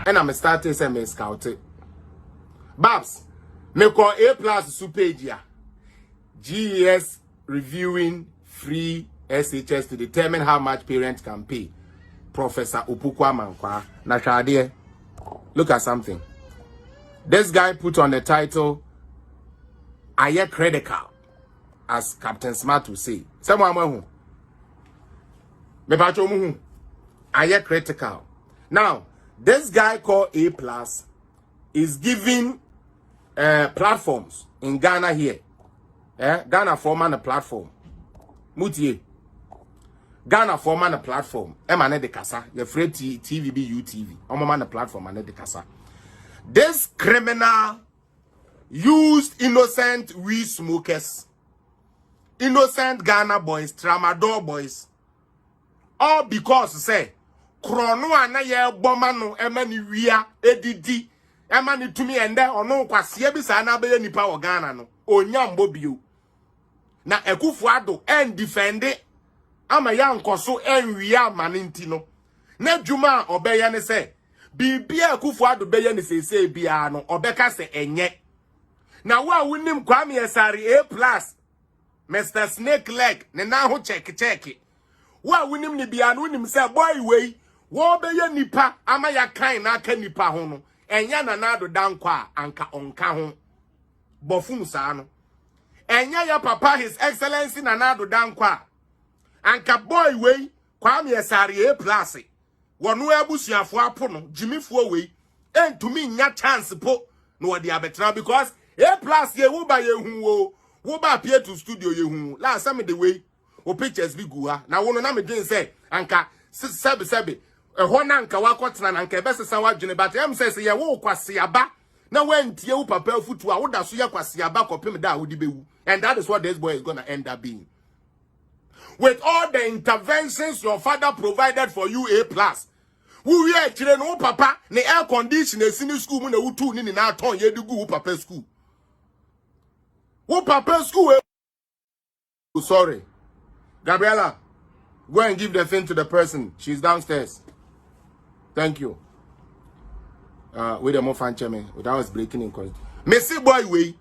and I'm starting SMS scout. Babs, me call A+ super GES reviewing free SHS to determine how much parents can pay. Professor Upukwa Mankwa. Nashadie, look at something. This guy put on the title, "Aye critical," as Captain Smart will say. Someone who me bacho mu aye critical. Now, this guy called A+ is giving platforms in Ghana here. Ghana forman a platform. Mutie. Ghana forman a platform. Emane de kasa. Your free TVB UTV. Oman a platform ane de kasa. This criminal used innocent weed smokers, innocent Ghana boys, tramadol boys, all because say krono ana ye bomano emani wia edidi emani tumi ende ono kwase bi sa na be nipa wo Ghana no onyambo bio na Ekufuado en defend ama ya nkoso enwia maninti no na djuma obeye ne se bibia Ekufuado beye ne sese bia no obeka se enye na wa wunim Kwame A+ Mr. Snake Leg ne na ho check wa wunim ni bia no wunim se boy wei wo beye nipa ama ya kan na aka nipa ho no enya na nado dankwa anka onka ho bofun sa no enya ya papa His Excellency na nado dankwa anka boy wei Kwame A+ wono abusuafo apo no jimifo wei entumi nya chance po no wodi abetra because A+ ye wo ba ye hu wo ba appear to studio ye hu last time the way o pictures bi gu ha na wono na me din say anka sebe ho na anka wakotena na anka ebesesa wadwene but em say ye wo kwase aba na wantie wo papa afutu a wo da so ye kwase aba kopem da wo di bewu and that is what this boy is going to end up being. With all the interventions your father provided for you A+, who ye chire no papa ne air conditioner sini school mu na wutu ni na aton ye dugu wo papa school. Wo papa school. Oh, sorry. Gabriella, go and give the thing to the person. She's downstairs. Thank you. Wait a more fan chairman. That was breaking in cause. Messi boy way.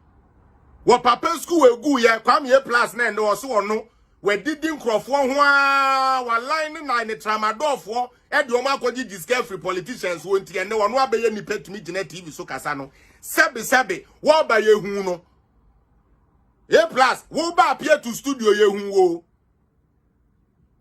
What papa school will go ya Kwame A+ na no so no. We didn't crop one wa line na ni tramadol for e de o ma kwaji discovery politicians won tie ne wono abaye ni pet me gina TV so kasa no. Sebe wo ba ye hu no. A+ wo ba appear to studio ye hu wo.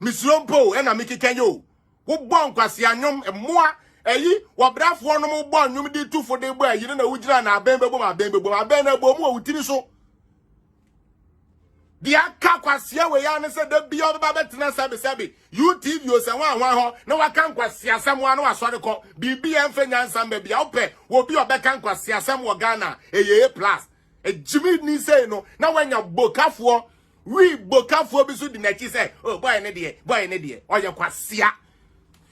Mislompo ena mikike yo wo bon kwase anyom emoa eyi wo brafo no mo bon nyum di tufo de bo ayi na wugira na aben bebo na bo mu wutiri so dia ka kwase we ya ne se da bia oba betena sebe UTV o se wan ho na waka kwase asem wa na wasore ko bibia emfa nyansa mba bia ope wo bi obeka kwase asem wo Ghana eye A+ Jimmy ni say no na wanya bokafo we bokafo bi so di na chi say oh boy ne de oye kwasea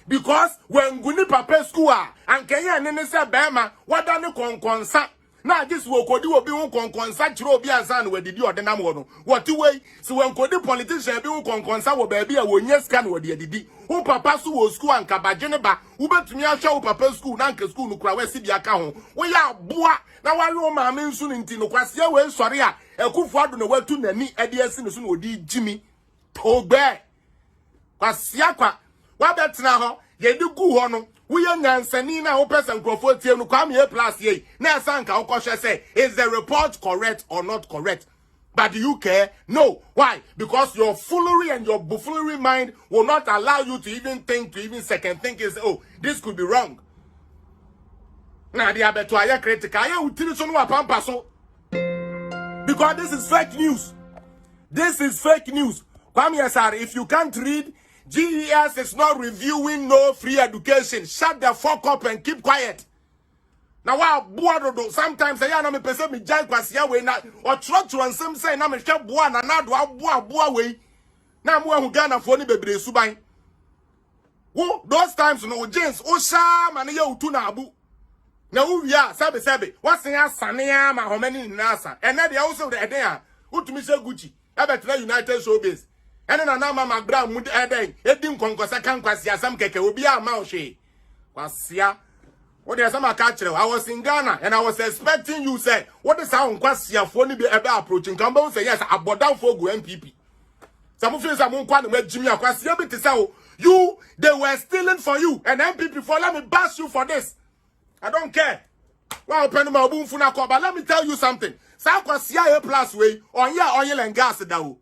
because when guni papa school and kenya ne say bema wada ne konkonsa na this wo kodi obi won konkonsa chiro obi ansa na wadidi odena mo no what way so when kodi politician bi won konkonsa wo ba bia wo nya ska na wadi adidi wo papa so wo school anka badwene ba wo betumi ahwa wo papa school na anka school no kura wasi bia ka ho wo ya boa na wa yo ma me nsu nti no kwase we sori a Ekufuado na watu nani ade asi no so na odi jimi togbe kwase akwa wa betena ho ye di gu ho no we nyansani na wo person nkrofo tie no Kwame A+ ye na sanka wo kohwe say is the report correct or not correct? But do you care? No. Why? Because your foolery and your buffoonery mind will not allow you to even think, to even second think is, oh, this could be wrong. Now they are better to critical. Because this is fake news. This is fake news. Kwame sir, if you can't read, GES is not reviewing no free education. Shut the fuck up and keep quiet. Now what sometimes I am a person me jai kwasia we na or trot and some say na me hwe boa na na do boa we na mo hu Ghana fo ni bebre suban wo those times no James o sha ma na ye utu na abu na wo wia sabe wasen asane ya ma homani ni nasa ene de wo so de eden a utumi se Gucci e betra United Showbiz ene na mama bra mu eden edi nkonkosa kan kwasia sam keke obi a ma o hwe kwasia What there's some catch. I was in Ghana and I was expecting you say, what is our question for be ever approaching? Come on, say yes, I bought down for MPP. Some of you say, Jimmy, you, they were stealing for you, and MPP for let me bash you for this. I don't care. Well, but let me tell you something. South CIA plus way on your oil and gas down.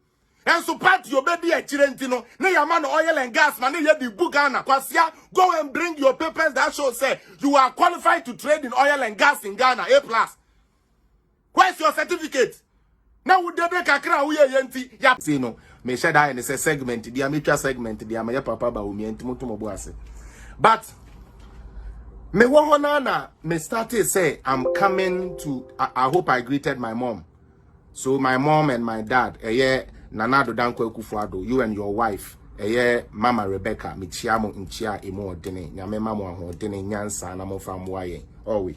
And so part your baby at Chirentino, nay a man oil and gas, man, the Bugana, Kwasia, go and bring your papers that show say you are qualified to trade in oil and gas in Ghana, A plus. Where's your certificate? Now would they make a crown we yenti? Yap, see no, me share that in a segment, the amateur segment, the Amaya Papa Baumi and Timotomobuase. But me wahonana me started say I'm coming to I hope I greeted my mom. So my mom and my dad, Nanado Danko Kufuado, you and your wife, Mama Rebecca, Michiamo Inchia Emo Dene, Yame Mamo ho Dene Nyansa Namo from Waye. Always.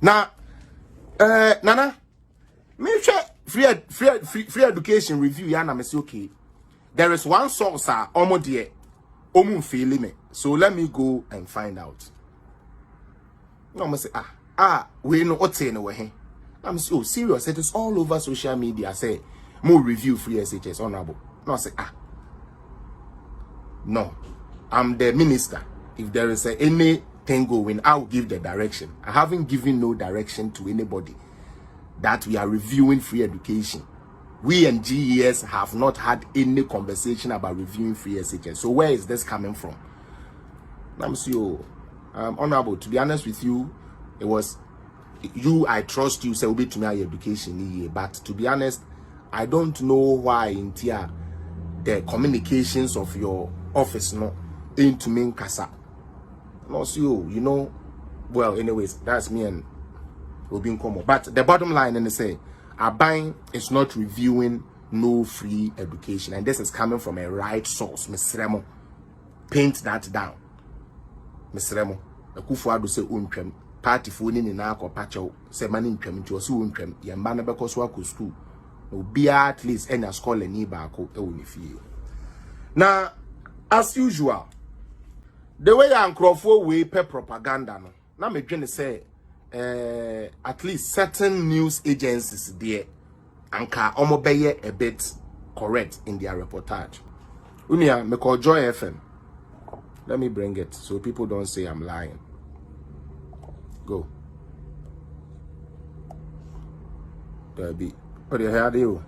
Now Nana, me free education review yana me say okay. There is one source omodie omun feeling me. So let me go and find out. No, I say we know what's in the way. I'm so serious. It is all over social media. Say more review free SHS honorable. No, I say no. I'm the minister. If there is anything going, I will give the direction. I haven't given no direction to anybody that we are reviewing free education. We and GES have not had any conversation about reviewing free SHS. So where is this coming from? I'm so honorable. To be honest with you, it was you. I trust you. Say, "Obi to me education." But to be honest, I don't know why in Tia the communications of your office no into me kasa. Not you. You know. Well, anyways, that's me and Obi Nkomo. But the bottom line, and they say, Abain is not reviewing no free education, and this is coming from a right source. Mr. Remo, paint that down. Mr. Remo, the Kufuado say untwem party phone in na akopacho say mani ntwem nti oso untwem yamba na bekoso akọ school no be at least any scholar ni ba akọ e woni fie. Now as usual the way ankrofo we pay propaganda no na me dwene say at least certain news agencies there anka omobeye a bit correct in their reportage. Unia me call Joy FM. Let me bring it so people don't say I'm lying. Go. There be. What the hell do you?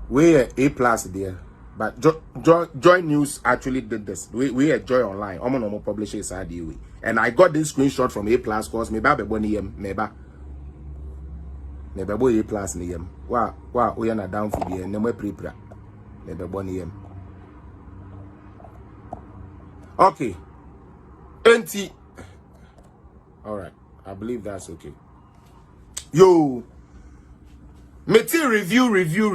We are A plus there, but Joy News actually did this. We are Joy Online. I'm gonna publish it side way. And I got this screenshot from A plus cause me ba be boni yem meba. Neba boy A plus ni yem. Wa we na down for there. Nemo prepra. Neba boni yem. Okay. 20. All right. I believe that's okay. Yo. Meti review.